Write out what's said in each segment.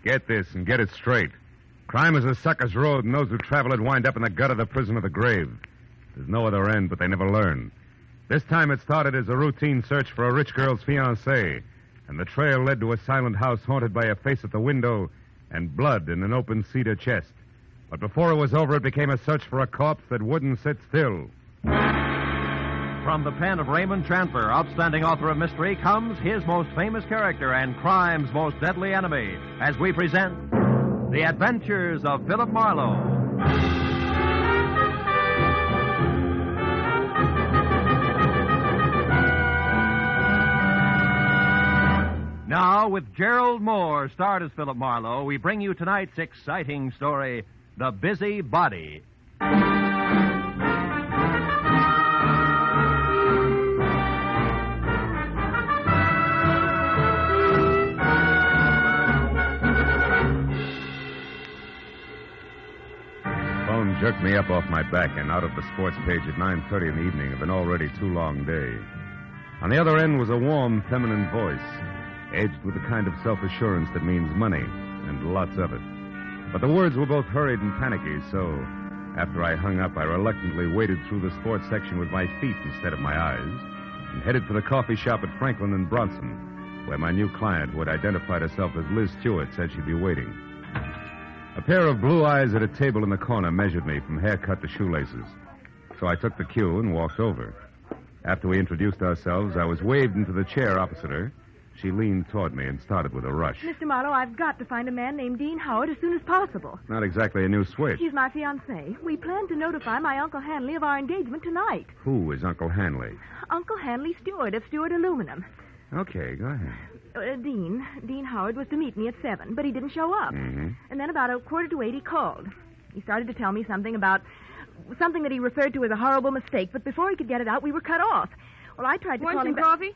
Get this and get it straight. Crime is a sucker's road, and those who travel it wind up in the gut of the prison of the grave. There's no other end, but they never learn. This time it started as a routine search for a rich girl's fiancé, and the trail led to a silent house haunted by a face at the window and blood in an open cedar chest. But before it was over, it became a search for a corpse that wouldn't sit still. From the pen of Raymond Chandler, outstanding author of mystery, comes his most famous character and crime's most deadly enemy, as we present The Adventures of Philip Marlowe. Now, with Gerald Moore, starred as Philip Marlowe, we bring you tonight's exciting story, The Busy Body. Phone jerked me up off my back and out of the sports page at 9:30 in the evening of an already too long day. On the other end was a warm, feminine voice, edged with the kind of self-assurance that means money, and lots of it. But the words were both hurried and panicky, so after I hung up, I reluctantly waded through the sports section with my feet instead of my eyes and headed for the coffee shop at Franklin and Bronson, where my new client, who had identified herself as Liz Stuart, said she'd be waiting. A pair of blue eyes at a table in the corner measured me from haircut to shoelaces, so I took the cue and walked over. After we introduced ourselves, I was waved into the chair opposite her. She leaned toward me and started with a rush. Mr. Marlowe, I've got to find a man named Dean Howard as soon as possible. Not exactly a new switch. He's my fiancé. We plan to notify my Uncle Hanley of our engagement tonight. Who is Uncle Hanley? Uncle Hanley Stewart of Stewart Aluminum. Okay, go ahead. Dean Howard was to meet me at 7, but he didn't show up. Mm-hmm. And then about 7:45 he called. He started to tell me something that he referred to as a horrible mistake, but before he could get it out, we were cut off. Well, I tried to call him back. Coffee?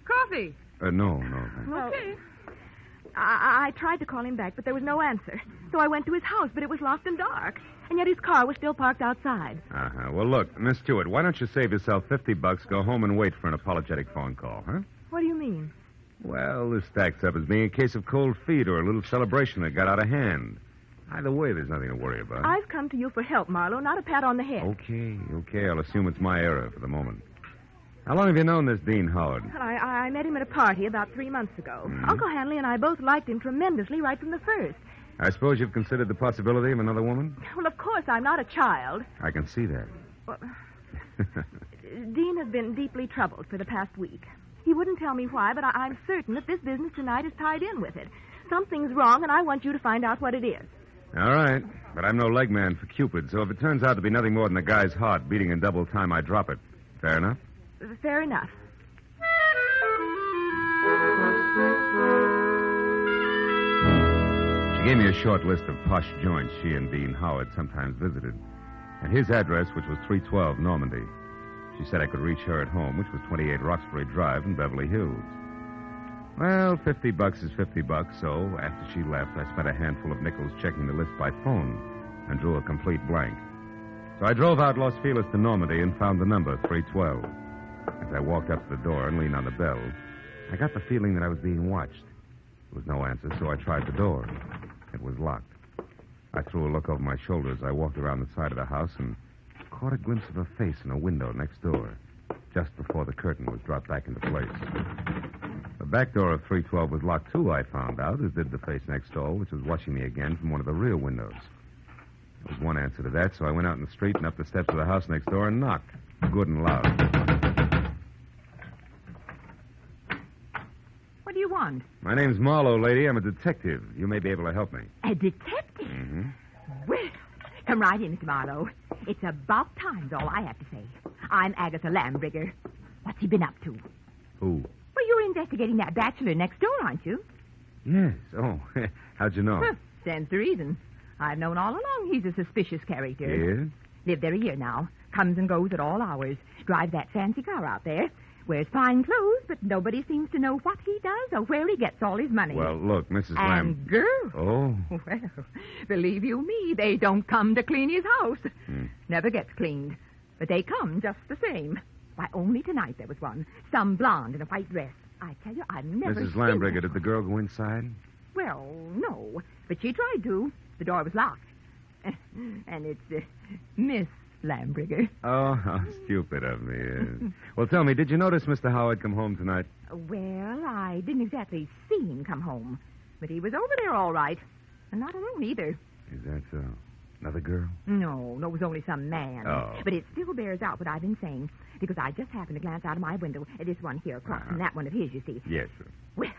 Coffee? No. Okay. I tried to call him back, but there was no answer. So I went to his house, but it was locked and dark. And yet his car was still parked outside. Uh-huh. Well, look, Miss Stewart, why don't you save yourself $50, go home and wait for an apologetic phone call, huh? What do you mean? Well, this stacks up as being a case of cold feet or a little celebration that got out of hand. Either way, there's nothing to worry about. I've come to you for help, Marlowe, not a pat on the head. Okay. I'll assume it's my error for the moment. How long have you known this Dean Howard? Well, I met him at a party about 3 months ago. Mm-hmm. Uncle Hanley and I both liked him tremendously right from the first. I suppose you've considered the possibility of another woman? Well, of course, I'm not a child. I can see that. Well, Dean has been deeply troubled for the past week. He wouldn't tell me why, but I'm certain that this business tonight is tied in with it. Something's wrong, and I want you to find out what it is. All right, but I'm no leg man for Cupid, so if it turns out to be nothing more than a guy's heart beating in double time, I drop it. Fair enough? Fair enough. She gave me a short list of posh joints she and Dean Howard sometimes visited, and his address, which was 312 Normandy. She said I could reach her at home, which was 28 Roxbury Drive in Beverly Hills. Well, $50 is $50, so after she left, I spent a handful of nickels checking the list by phone and drew a complete blank. So I drove out Los Feliz to Normandy and found the number, 312. As I walked up to the door and leaned on the bell, I got the feeling that I was being watched. There was no answer, so I tried the door. It was locked. I threw a look over my shoulder as I walked around the side of the house and caught a glimpse of a face in a window next door, just before the curtain was dropped back into place. The back door of 312 was locked, too, I found out, as did the face next door, which was watching me again from one of the rear windows. There was one answer to that, so I went out in the street and up the steps of the house next door and knocked, good and loud. What do you want? My name's Marlowe, lady. I'm a detective. You may be able to help me. A detective? Mm-hmm. Well, come right in, Mr. Marlowe. It's about time's all I have to say. I'm Agatha Lambrigger. What's he been up to? Who? Well, you're investigating that bachelor next door, aren't you? Yes. Oh, how'd you know? Stands to reason. I've known all along he's a suspicious character. Yes? Lived there a year now. Comes and goes at all hours. Drives that fancy car out there. Wears fine clothes, but nobody seems to know what he does or where he gets all his money. Well, look, Mrs. And Lamb... girls. Oh? Well, believe you me, they don't come to clean his house. Hmm. Never gets cleaned. But they come just the same. Why, only tonight there was one. Some blonde in a white dress. I tell you, I've never Mrs. seen Lambrigger, her. did the girl go inside? Well, no, but she tried to. The door was locked. And it's Miss Lambriger. Oh, how stupid of me. Well, tell me, did you notice Mr. Howard come home tonight? Well, I didn't exactly see him come home. But he was over there all right. And not alone either. Is that so? Another girl? No, it was only some man. Oh. But it still bears out what I've been saying. Because I just happened to glance out of my window at this one here across from that one of his, you see. Yes, sir. Well,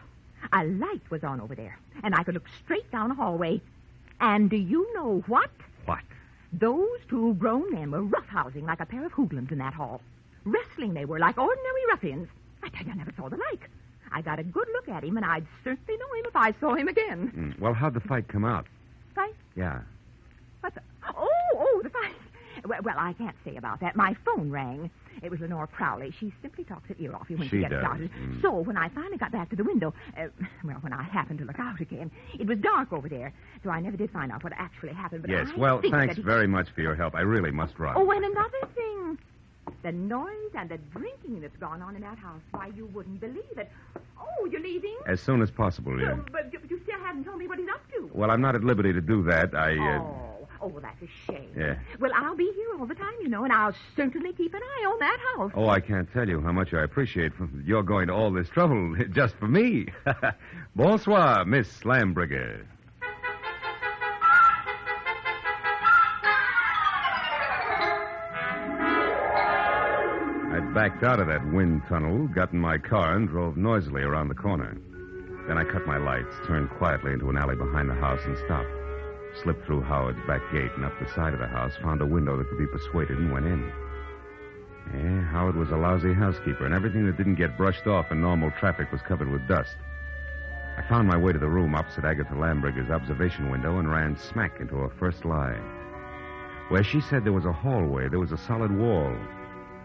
a light was on over there. And I could look straight down the hallway. And do you know what? What? Those two grown men were roughhousing like a pair of hoodlums in that hall. Wrestling they were, like ordinary ruffians. I tell you, I never saw the like. I got a good look at him, and I'd certainly know him if I saw him again. Well, how'd the fight come out? Fight? Yeah. What the... Oh, the fight. Well, I can't say about that. My phone rang. It was Lenore Crowley. She simply talks her ear off you when she gets does. started. So when I finally got back to the window, when I happened to look out again, it was dark over there. So I never did find out what actually happened. But Yes, I well, think thanks that very much for your help. I really must run. Oh, and another thing. The noise and the drinking that's gone on in that house. Why, you wouldn't believe it. Oh, you're leaving? As soon as possible, yeah. But you still haven't told me what he's up to. Well, I'm not at liberty to do that. Oh, well, that's a shame. Yeah. Well, I'll be here all the time, you know, and I'll certainly keep an eye on that house. Oh, I can't tell you how much I appreciate you're going to all this trouble just for me. Bonsoir, Miss Lambriger. I backed out of that wind tunnel, got in my car, and drove noisily around the corner. Then I cut my lights, turned quietly into an alley behind the house, and stopped. Slipped through Howard's back gate and up the side of the house, found a window that could be persuaded, and went in. Yeah, Howard was a lousy housekeeper, and everything that didn't get brushed off in normal traffic was covered with dust. I found my way to the room opposite Agatha Lambriger's observation window and ran smack into her first lie. Where she said there was a hallway, there was a solid wall,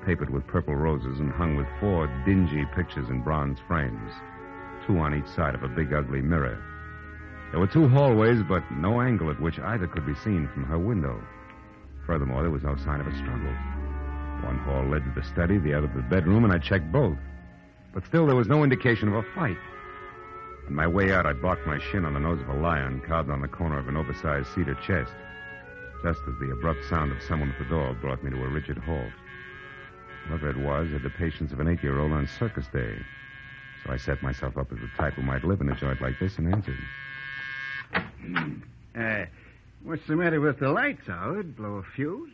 papered with purple roses and hung with 4 dingy pictures in bronze frames, 2 on each side of a big, ugly mirror. There were 2 hallways, but no angle at which either could be seen from her window. Furthermore, there was no sign of a struggle. One hall led to the study, the other to the bedroom, and I checked both. But still, there was no indication of a fight. On my way out, I barked my shin on the nose of a lion carved on the corner of an oversized cedar chest, just as the abrupt sound of someone at the door brought me to a rigid halt. Whoever it was had the patience of an 8-year-old on circus day. So I set myself up as the type who might live in a joint like this and answered. What's the matter with the lights, Howard? Blow a fuse?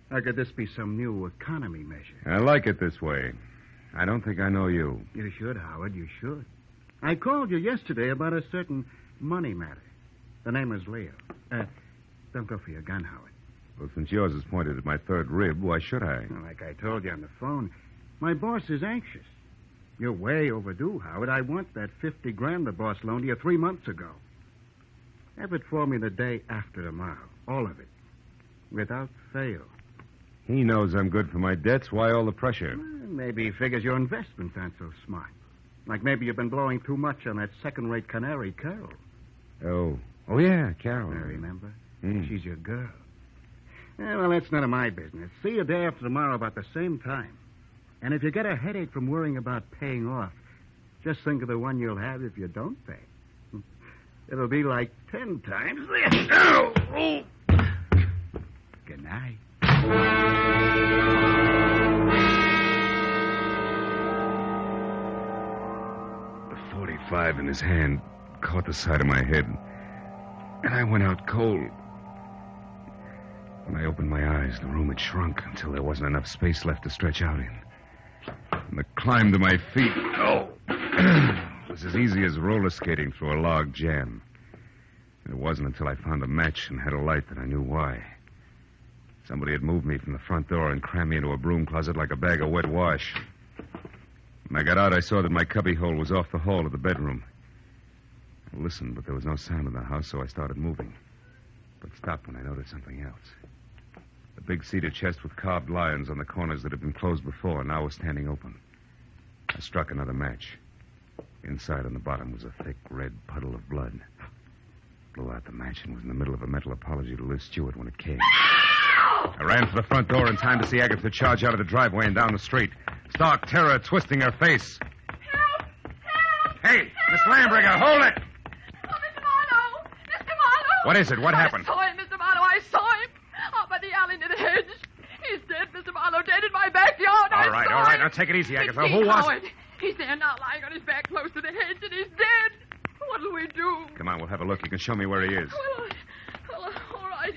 Or could this be some new economy measure? I like it this way. I don't think I know you. You should, Howard, you should. I called you yesterday about a certain money matter. The name is Leo. Don't go for your gun, Howard. Well, since yours is pointed at my third rib, why should I? Well, like I told you on the phone, my boss is anxious. You're way overdue, Howard. I want that $50,000 the boss loaned you 3 months ago. Have it for me the day after tomorrow. All of it. Without fail. He knows I'm good for my debts. Why all the pressure? Well, maybe he figures your investments aren't so smart. Like maybe you've been blowing too much on that second-rate canary, Carol. Oh, yeah, Carol. I remember. She's your girl. Well, that's none of my business. See you day after tomorrow about the same time. And if you get a headache from worrying about paying off, just think of the one you'll have if you don't pay. It'll be like 10 times this. Oh! Good night. The .45 in his hand caught the side of my head, and I went out cold. When I opened my eyes, the room had shrunk until there wasn't enough space left to stretch out in. And the climb to my feet, was as easy as roller skating through a log jam. And it wasn't until I found a match and had a light that I knew why. Somebody had moved me from the front door and crammed me into a broom closet like a bag of wet wash. When I got out, I saw that my cubbyhole was off the hall of the bedroom. I listened, but there was no sound in the house, so I started moving. But stopped when I noticed something else. The big cedar chest with carved lions on the corners that had been closed before now was standing open. I struck another match. Inside on the bottom was a thick red puddle of blood. Blew out the match and was in the middle of a mental apology to Liz Stuart when it came. I ran for the front door in time to see Agatha charge out of the driveway and down the street. Stark terror twisting her face. Help! Help! Hey, Miss Lambriger, hold it! Oh, Mr. What is it? What happened? I saw him, Mr. Marlowe. I saw him. Out by the alley near the hedge. He's dead, Mr. Marlowe. Dead in my backyard. All right. Now take it easy, Agatha. Who was it? He's there now, lying on his back close to the hedge, and he's dead. What'll we do? Come on, we'll have a look. You can show me where he is. Well, all right.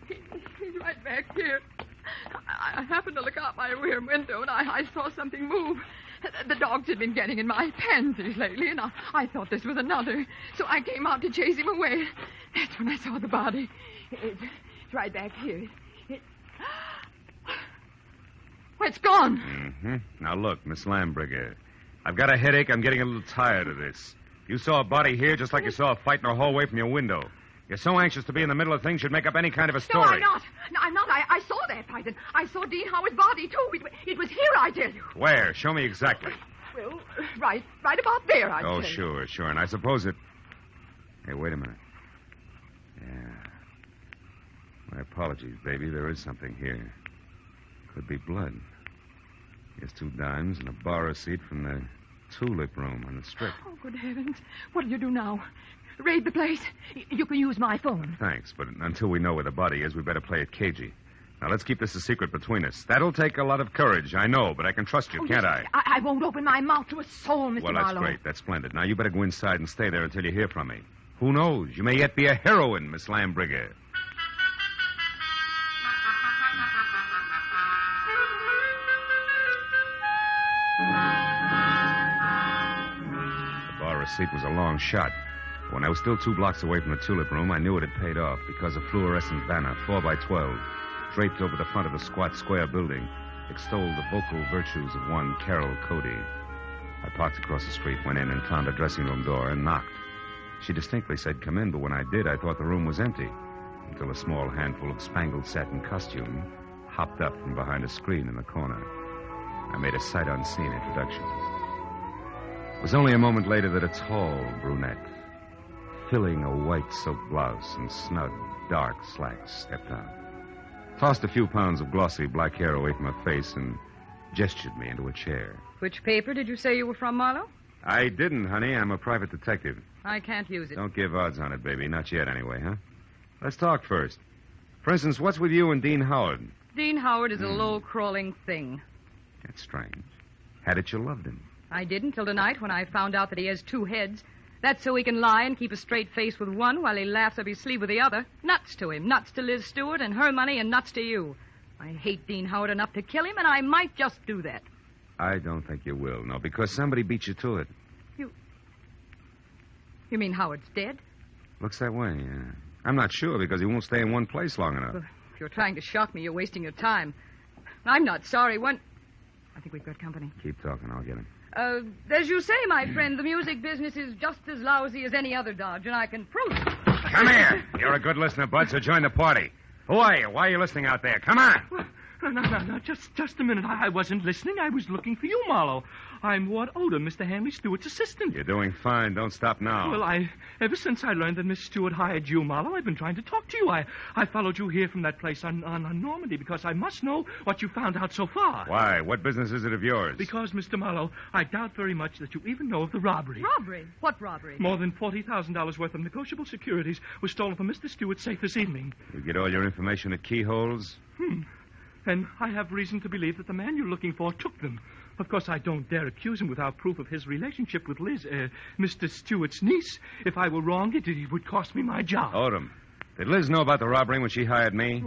He's right back here. I happened to look out my rear window, and I saw something move. The dogs had been getting in my pansies lately, and I thought this was another. So I came out to chase him away. That's when I saw the body. It's right back here. It's gone. Mm-hmm. Now, look, Miss Lambriger, I've got a headache. I'm getting a little tired of this. You saw a body here just like you saw a fight in a hallway from your window. You're so anxious to be in the middle of things, you'd make up any kind of a story. No, I'm not. No, I'm not. I saw that fight, and I saw Dean Howard's body, too. It was here, I tell you. Where? Show me exactly. Well, right about there, I tell you. Oh, sure. And I suppose it... Hey, wait a minute. Yeah. My apologies, baby. There is something here. Could be blood. Here's 2 dimes and a bar receipt from the tulip room on the strip. Oh, good heavens. What'll you do now? Raid the place? You can use my phone. Thanks, but until we know where the body is, we better play it cagey. Now, let's keep this a secret between us. That'll take a lot of courage, I know, but I can trust you, can't I? I won't open my mouth to a soul, Mr. Well, Marlowe. that's great. That's splendid. Now, you better go inside and stay there until you hear from me. Who knows? You may yet be a heroine, Miss Lambriger. The bar receipt was a long shot. When I was still 2 blocks away from the tulip room, I knew it had paid off because a fluorescent banner, 4x12, draped over the front of the squat square building, extolled the vocal virtues of one Carol Cody. I parked across the street, went in and found a dressing room door and knocked. She distinctly said, "Come in," but when I did, I thought the room was empty, until a small handful of spangled satin costume hopped up from behind a screen in the corner. I made a sight-unseen introduction. It was only a moment later that a tall brunette, filling a white silk blouse and snug, dark slacks, stepped out, tossed a few pounds of glossy black hair away from her face, and gestured me into a chair. Which paper did you say you were from, Marlowe? I didn't, honey. I'm a private detective. I can't use it. Don't give odds on it, baby. Not yet, anyway, huh? Let's talk first. For instance, what's with you and Dean Howard? Dean Howard is a low-crawling thing. That's strange. Had it you loved him? I did until tonight when I found out that he has 2 heads. That's so he can lie and keep a straight face with one while he laughs up his sleeve with the other. Nuts to him. Nuts to Liz Stuart and her money, and nuts to you. I hate Dean Howard enough to kill him, and I might just do that. I don't think you will, no, because somebody beat you to it. You mean Howard's dead? Looks that way, yeah. I'm not sure because he won't stay in one place long enough. Well, if you're trying to shock me, you're wasting your time. I'm not sorry. I think we've got company. Keep talking. I'll get him. As you say, my friend, the music business is just as lousy as any other dodge, and I can prove it. Come here. You're a good listener, Bud, so join the party. Who are you? Why are you listening out there? Come on. No. Just a minute. I wasn't listening. I was looking for you, Marlowe. I'm Ward Odom, Mr. Hanley Stewart's assistant. You're doing fine. Don't stop now. Well, ever since I learned that Miss Stewart hired you, Marlowe, I've been trying to talk to you. I followed you here from that place on Normandy because I must know what you found out so far. Why? What business is it of yours? Because, Mr. Marlowe, I doubt very much that you even know of the robbery. Robbery? What robbery? More than $40,000 worth of negotiable securities was stolen from Mr. Stewart's safe this evening. You get all your information at keyholes? And I have reason to believe that the man you're looking for took them. Of course, I don't dare accuse him without proof of his relationship with Liz, Mr. Stewart's niece. If I were wrong, it would cost me my job. Odom, did Liz know about the robbery when she hired me?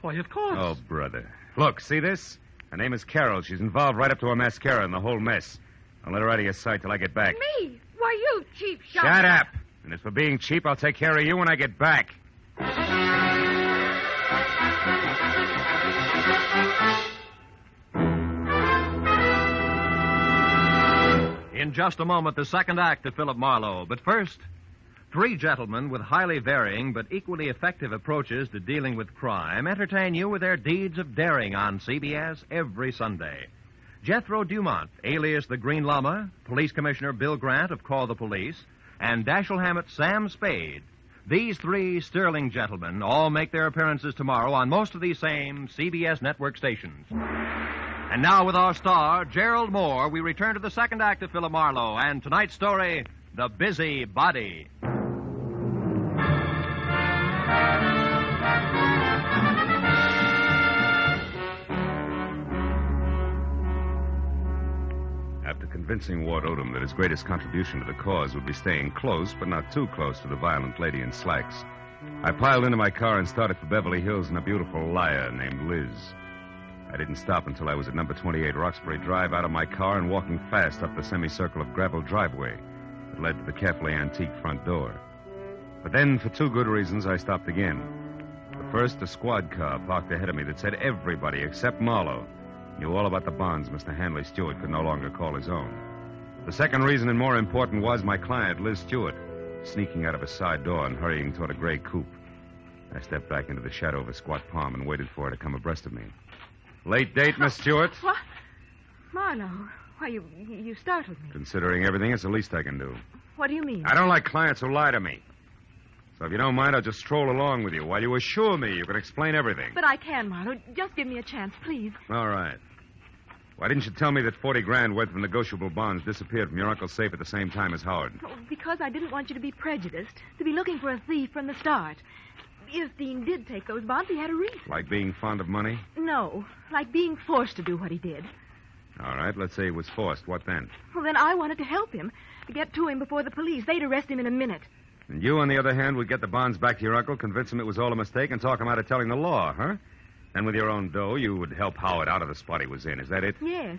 Why, of course. Oh, brother. Look, see this? Her name is Carol. She's involved right up to her mascara in the whole mess. I'll let her out of your sight till I get back. Me? Why, you cheap shot. Shut up. And as for being cheap, I'll take care of you when I get back. In just a moment, the second act of Philip Marlowe. But first, 3 gentlemen with highly varying but equally effective approaches to dealing with crime entertain you with their deeds of daring on CBS every Sunday. Jethro Dumont, alias the Green Llama, Police Commissioner Bill Grant of Call the Police, and Dashiell Hammett's Sam Spade. These 3 sterling gentlemen all make their appearances tomorrow on most of these same CBS network stations. And now with our star, Gerald Moore, we return to the second act of Philip Marlowe and tonight's story, The Busy Body. convincing Ward Odom that his greatest contribution to the cause would be staying close, but not too close, to the violent lady in slacks. I piled into my car and started for Beverly Hills in a beautiful liar named Liz. I didn't stop until I was at number 28 Roxbury Drive, out of my car and walking fast up the semicircle of gravel driveway that led to the carefully antique front door. But then, for two good reasons, I stopped again. The first, a squad car parked ahead of me that said everybody except Marlowe knew all about the bonds Mr. Hanley Stuart could no longer call his own. The second reason, and more important, was my client, Liz Stuart, sneaking out of a side door and hurrying toward a gray coupe. I stepped back into the shadow of a squat palm and waited for her to come abreast of me. Late date, Miss Stewart? What? Marlowe, why, you startled me. Considering everything, it's the least I can do. What do you mean? I don't like clients who lie to me. So if you don't mind, I'll just stroll along with you while you assure me you can explain everything. But I can, Marlowe. Just give me a chance, please. All right. Why didn't you tell me that 40 grand worth of negotiable bonds disappeared from your uncle's safe at the same time as Howard? Oh, because I didn't want you to be prejudiced, to be looking for a thief from the start. If Dean did take those bonds, he had a reason. Like being fond of money? No, like being forced to do what he did. All right, let's say he was forced. What then? Well, then I wanted to help him, to get to him before the police. They'd arrest him in a minute. And you, on the other hand, would get the bonds back to your uncle, convince him it was all a mistake, and talk him out of telling the law, huh? And with your own dough, you would help Howard out of the spot he was in. Is that it? Yes.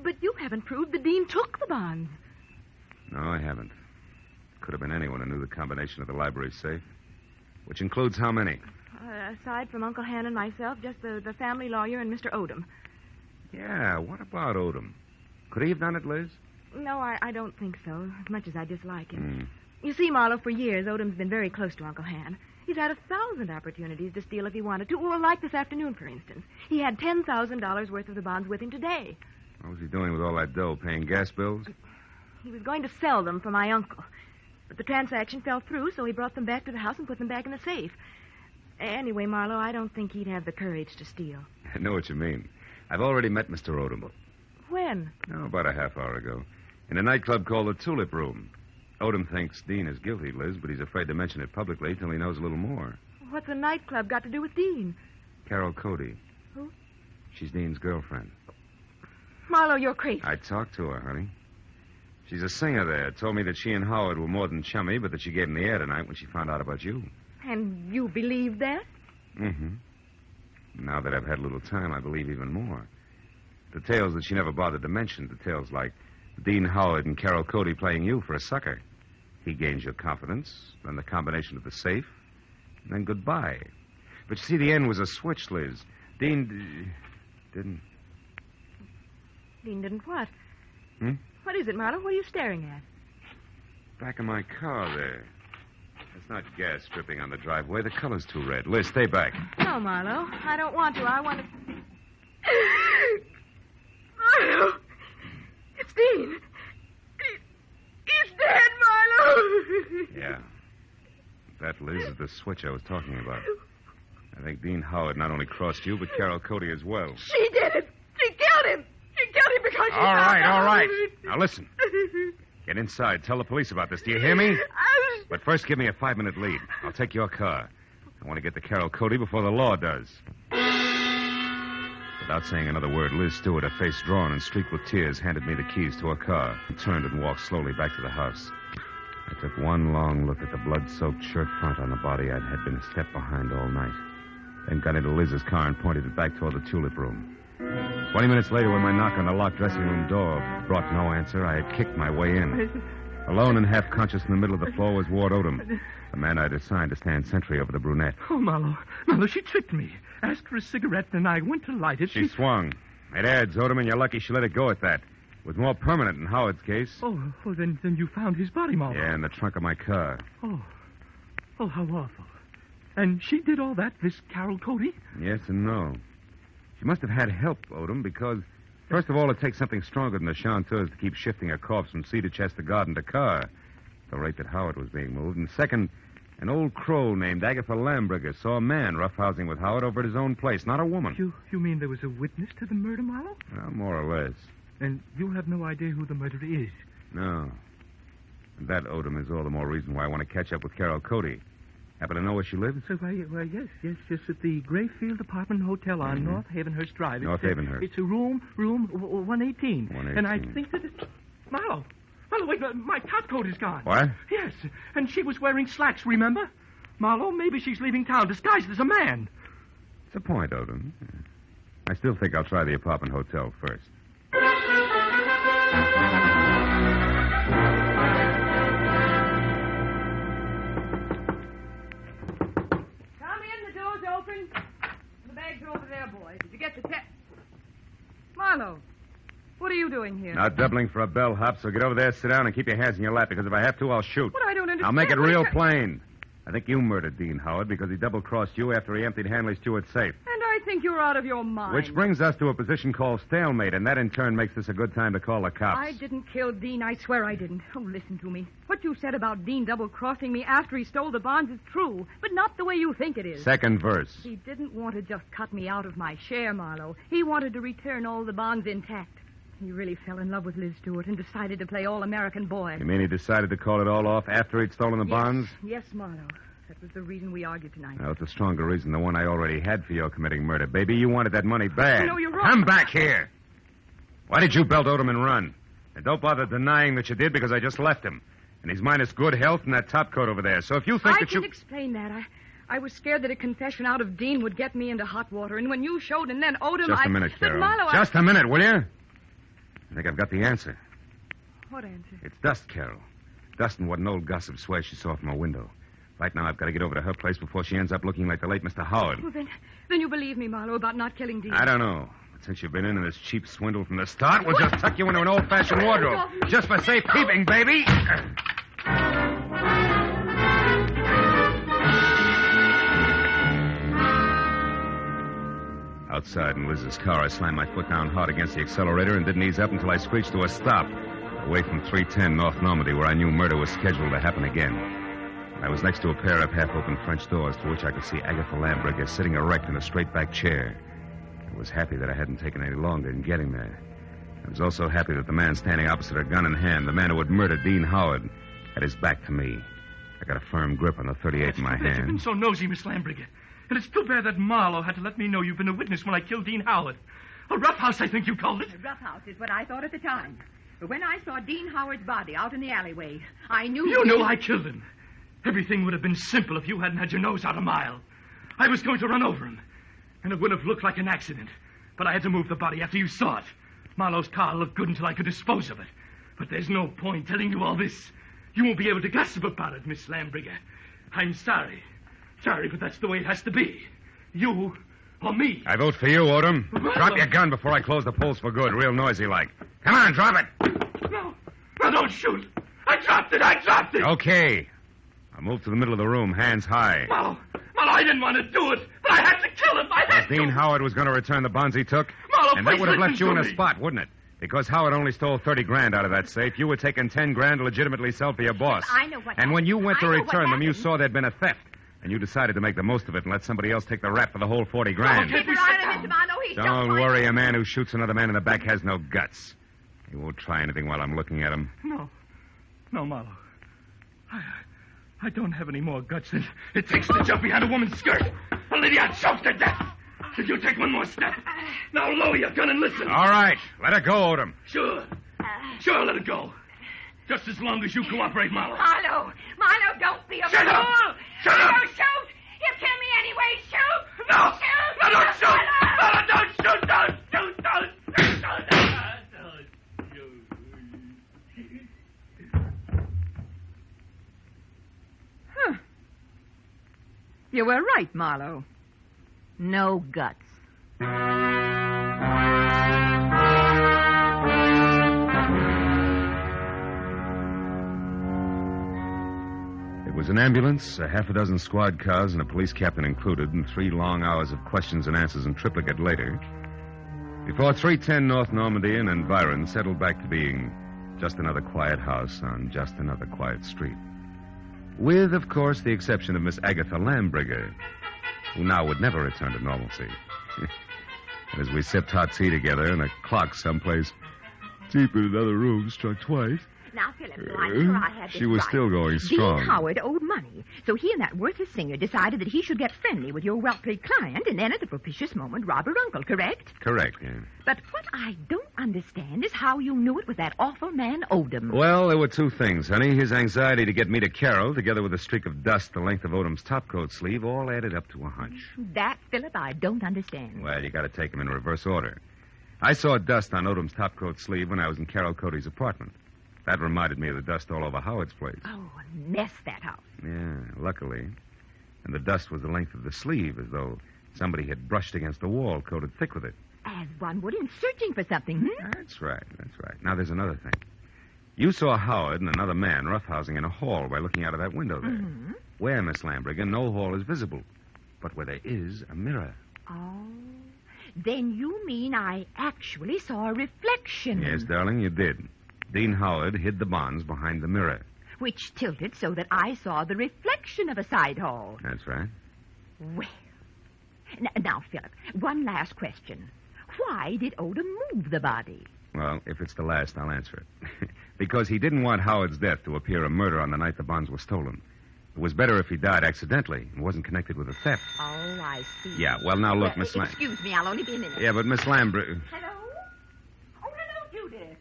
But you haven't proved that Dean took the bonds. No, I haven't. Could have been anyone who knew the combination of the library safe. Which includes how many? Aside from Uncle Han and myself, just the family lawyer and Mr. Odom. Yeah, what about Odom? Could he have done it, Liz? No, I don't think so, as much as I dislike him. You see, Marlowe, for years, Odom's been very close to Uncle Han. He's had 1,000 opportunities to steal if he wanted to. Well, like this afternoon, for instance. He had $10,000 worth of the bonds with him today. What was he doing with all that dough? Paying gas bills? He was going to sell them for my uncle. But the transaction fell through, so he brought them back to the house and put them back in the safe. Anyway, Marlowe, I don't think he'd have the courage to steal. I know what you mean. I've already met Mr. Odom. When? Oh, about a half hour ago. In a nightclub called the Tulip Room. Odom thinks Dean is guilty, Liz, but he's afraid to mention it publicly till he knows a little more. What's a nightclub got to do with Dean? Carol Cody. Who? She's Dean's girlfriend. Marlowe, you're crazy. I talked to her, honey. She's a singer there. Told me that she and Howard were more than chummy, but that she gave him the air tonight when she found out about you. And you believe that? Mm-hmm. Now that I've had a little time, I believe even more. Details that she never bothered to mention. Details like Dean Howard and Carol Cody playing you for a sucker. He gains your confidence, then the combination of the safe, and then goodbye. But you see, the end was a switch, Liz. Dean didn't... Dean didn't what? Hmm? What is it, Marlowe? What are you staring at? Back of my car there. It's not gas dripping on the driveway. The color's too red. Liz, stay back. No, Marlowe. I don't want to. I want to... Marlowe! It's Dean. He's dead, Marlowe! Yeah. That, Liz, is the switch I was talking about. I think Dean Howard not only crossed you, but Carol Cody as well. She did it. She killed him. She killed him because she... All right. Now, listen. Get inside. Tell the police about this. Do you hear me? But first, give me a 5-minute lead. I'll take your car. I want to get to Carol Cody before the law does. Without saying another word, Liz Stewart, her face drawn and streaked with tears, handed me the keys to her car and turned and walked slowly back to the house. I took one long look at the blood-soaked shirt front on the body I'd had been a step behind all night. Then got into Liz's car and pointed it back toward the Tulip Room. 20 minutes later, when my knock on the locked dressing room door brought no answer, I had kicked my way in. Alone and half-conscious in the middle of the floor was Ward Odom, the man I'd assigned to stand sentry over the brunette. Oh, Marlowe, she tricked me. Asked for a cigarette, and I went to light it. She swung. It adds, Odom, and you're lucky she let it go at that. It was more permanent in Howard's case. Oh, then you found his body, Marlowe. Yeah, in the trunk of my car. Oh, how awful. And she did all that, this Carol Cody? Yes and no. She must have had help, Odom, because, first of all, it takes something stronger than the chanteurs to keep shifting a corpse from cedar chest to garden to car, at the rate that Howard was being moved. And second, an old crow named Agatha Lambriger saw a man roughhousing with Howard over at his own place, not a woman. You mean there was a witness to the murder, Marlowe? Well, more or less. And you have no idea who the murderer is? No. And that, Odom, is all the more reason why I want to catch up with Carol Cody. Happen to know where she lives? Why, yes, at the Grayfield Apartment Hotel on North Havenhurst Drive. North Havenhurst. It's a room 118. 118. And I think that it's... Marlowe, wait, my top coat is gone. What? Yes, and she was wearing slacks, remember? Marlowe, maybe she's leaving town disguised as a man. It's a point, Odom. I still think I'll try the apartment hotel first. Open. The bag's over there, boys. Did you get the text? Marlowe, what are you doing here? Not doubling for a bellhop, so get over there, sit down, and keep your hands in your lap, because if I have to, I'll shoot. What? I don't understand. I'll make it real plain. I think you murdered Dean Howard because he double-crossed you after he emptied Hanley Stewart's safe. And I think you're out of your mind. Which brings us to a position called stalemate, and that in turn makes this a good time to call the cops. I didn't kill Dean. I swear I didn't. Oh, listen to me. What you said about Dean double-crossing me after he stole the bonds is true, but not the way you think it is. Second verse. He didn't want to just cut me out of my share, Marlowe. He wanted to return all the bonds intact. He really fell in love with Liz Stuart and decided to play all-American boy. You mean he decided to call it all off after he'd stolen the bonds? Yes, Marlowe. That was the reason we argued tonight. Well, it's a stronger reason than the one I already had for your committing murder. Baby, you wanted that money bad. No, you're wrong. Come back here. Why did you belt Odom and run? And don't bother denying that you did, because I just left him. And he's minus good health and that top coat over there. So if you think that you... I can explain that. I was scared that a confession out of Dean would get me into hot water. And when you showed and then Odom... Just a minute, Carol. Marlowe, Just a minute, will you? I think I've got the answer. What answer? It's dust, Carol. Dust and what an old gossip swears she saw from her window. Right now, I've got to get over to her place before she ends up looking like the late Mr. Howard. Well, then you believe me, Marlowe, about not killing Dean. I don't know. But since you've been in this cheap swindle from the start, we'll just tuck you into an old-fashioned wardrobe. Just for safekeeping, baby. Outside in Liz's car, I slammed my foot down hard against the accelerator and didn't ease up until I screeched to a stop, away from 310 North Normandy, where I knew murder was scheduled to happen again. I was next to a pair of half-open French doors through which I could see Agatha Lambricker sitting erect in a straight-back chair. I was happy that I hadn't taken any longer in getting there. I was also happy that the man standing opposite her, gun in hand, the man who had murdered Dean Howard, had his back to me. I got a firm grip on the .38 in my hand. You've been so nosy, Miss Lambricker. And it's too bad that Marlowe had to let me know you've been a witness when I killed Dean Howard. A roughhouse, I think you called it. A roughhouse is what I thought at the time. But when I saw Dean Howard's body out in the alleyway, I knew... You knew I killed him. Everything would have been simple if you hadn't had your nose out a mile. I was going to run over him, and it would have looked like an accident. But I had to move the body after you saw it. Marlowe's car looked good until I could dispose of it. But there's no point telling you all this. You won't be able to gossip about it, Miss Lambricker. I'm sorry. Sorry, but that's the way it has to be. You or me. I vote for you, Odom. Drop your gun before I close the polls for good, real noisy like. Come on, drop it. No, don't shoot. I dropped it. Okay. I'll move to the middle of the room, hands high. Marlowe, I didn't want to do it, but I had to kill him. Dean Howard was going to return the bonds he took. Marlowe, and that would have left you in a me. spot, wouldn't it? Because Howard only stole 30 grand out of that safe. You were taking 10 grand to legitimately sell for your boss. I know what And when you went to return them, you happened. saw there'd been a theft. And you decided to make the most of it and let somebody else take the rap for the whole 40 grand. Keep your eye on him, Mr. Marlowe. He's just Don't going worry, to... a man who shoots another man in the back has no guts. He won't try anything while I'm looking at him. No, Marlowe. I don't have any more guts than it takes to jump behind a woman's skirt. A lady I'd choke to death. If you take one more step. Now lower your gun and listen. All right, let her go, Odom. Sure, let it go. Just as long as you cooperate, Marlowe. Marlowe, don't be a Shut fool. up! Shut up! Marlowe, shoot! He'll kill me anyway. Shoot! No! Shoot! No, don't shoot! Marlowe! No, don't shoot! Don't Huh. You were right, Marlowe. No guts. It was an ambulance, a half a dozen squad cars, and a police captain included, and 3 long hours of questions and answers in triplicate later, before 310 North Normandy and environs settled back to being just another quiet house on just another quiet street. With, of course, the exception of Miss Agatha Lambricker, who now would never return to normalcy. And as we sipped hot tea together and a clock someplace deep in another room struck twice... Now, Philip, so I'm sure I had this She was right. still going strong. Dean Howard owed money, so he and that worthless singer decided that he should get friendly with your wealthy client and then at the propitious moment rob her uncle, correct? Correct, yeah. But what I don't understand is how you knew it was that awful man Odom. Well, there were two things, honey. His anxiety to get me to Carol, together with a streak of dust the length of Odom's topcoat sleeve, all added up to a hunch. That, Philip, I don't understand. Well, you got to take them in reverse order. I saw dust on Odom's topcoat sleeve when I was in Carol Cody's apartment. That reminded me of the dust all over Howard's place. Oh, a mess, that house. Yeah, luckily. And the dust was the length of the sleeve, as though somebody had brushed against a wall coated thick with it. As one would in searching for something, hmm? That's right. Now, there's another thing. You saw Howard and another man roughhousing in a hall by looking out of that window there. Mm-hmm. Where, Miss Lambriger, no hall is visible, but where there is a mirror. Oh, then you mean I actually saw a reflection. Yes, darling, you did. Dean Howard hid the bonds behind the mirror. Which tilted so that I saw the reflection of a side hall. That's right. Well, now, Philip, one last question. Why did Odom move the body? Well, if it's the last, I'll answer it. Because he didn't want Howard's death to appear a murder on the night the bonds were stolen. It was better if he died accidentally and wasn't connected with a theft. Oh, I see. Yeah, well, now look, Miss Lamb. Excuse me, I'll only be a minute. Yeah, but Miss Lambriger... Hello? Oh, hello, Judith.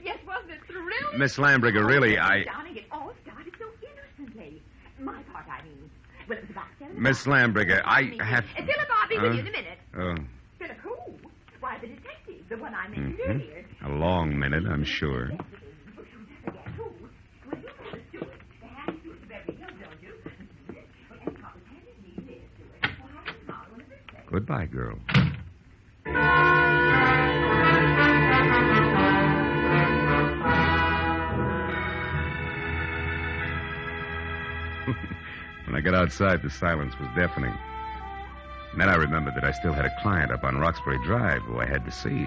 Yes, wasn't it thrilling? Miss Lambriger, really, Darling, it all started so innocently. My part, I mean. Well, it was about 7 Miss Lambriger, I have... Philip, I'll be with you in a minute. Oh, Philip, who? Why, the detective, the one I mentioned earlier. a long minute, I'm sure. Yes, it is. Who? Well, you know the Stuart. The hand Stuart Beverly Hills, don't you? Well, anyhow, the hand is me there, Stuart. Well, how is Marlowe in this place? Goodbye, girl. When I got outside, the silence was deafening. And then I remembered that I still had a client up on Roxbury Drive who I had to see.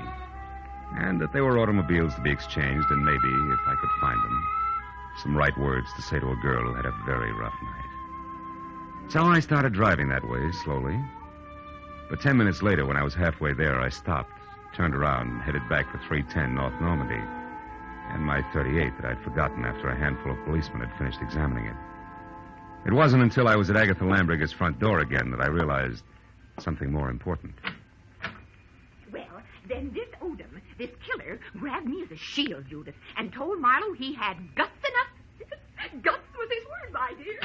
And that there were automobiles to be exchanged, and maybe, if I could find them, some right words to say to a girl who had a very rough night. So I started driving that way, slowly. But 10 minutes later, when I was halfway there, I stopped, turned around, and headed back for 310 North Normandy. And my .38 that I'd forgotten after a handful of policemen had finished examining it. It wasn't until I was at Agatha Lambriger's front door again that I realized something more important. Well, then this Odom, this killer, grabbed me as a shield, Judith, and told Marlowe he had guts enough. Guts was his word, my dear.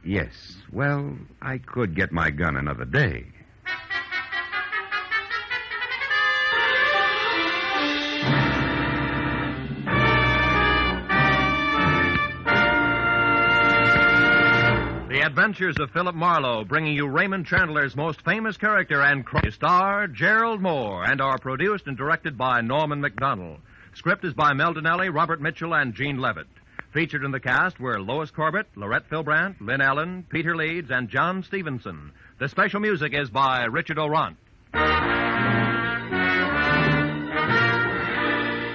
Yes. Well, I could get my gun another day. The Adventures of Philip Marlowe, bringing you Raymond Chandler's most famous character and star, Gerald Moore, and are produced and directed by Norman McDonald. Script is by Mel Donnelly, Robert Mitchell, and Gene Levitt. Featured in the cast were Lois Corbett, Lorette Philbrandt, Lynn Allen, Peter Leeds, and John Stevenson. The special music is by Richard Orant.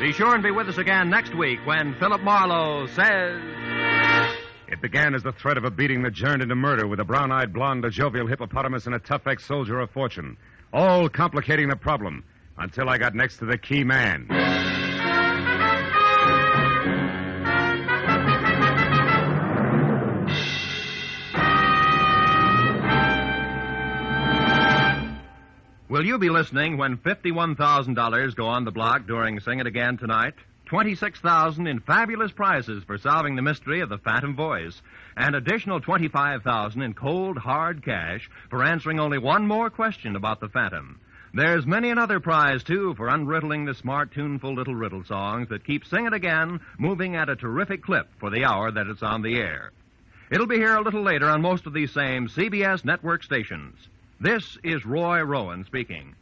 Be sure and be with us again next week when Philip Marlowe says... It began as the threat of a beating that turned into murder with a brown-eyed blonde, a jovial hippopotamus, and a tough ex-soldier of fortune. All complicating the problem until I got next to the key man. Will you be listening when $51,000 go on the block during Sing It Again tonight? $26,000 in fabulous prizes for solving the mystery of the Phantom Voice, and additional $25,000 in cold, hard cash for answering only one more question about the Phantom. There's many another prize, too, for unriddling the smart, tuneful little riddle songs that keep Sing It Again moving at a terrific clip for the hour that it's on the air. It'll be here a little later on most of these same CBS network stations. This is Roy Rowan speaking.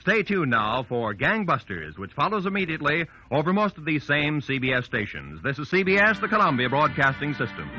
Stay tuned now for Gangbusters, which follows immediately over most of these same CBS stations. This is CBS, the Columbia Broadcasting System.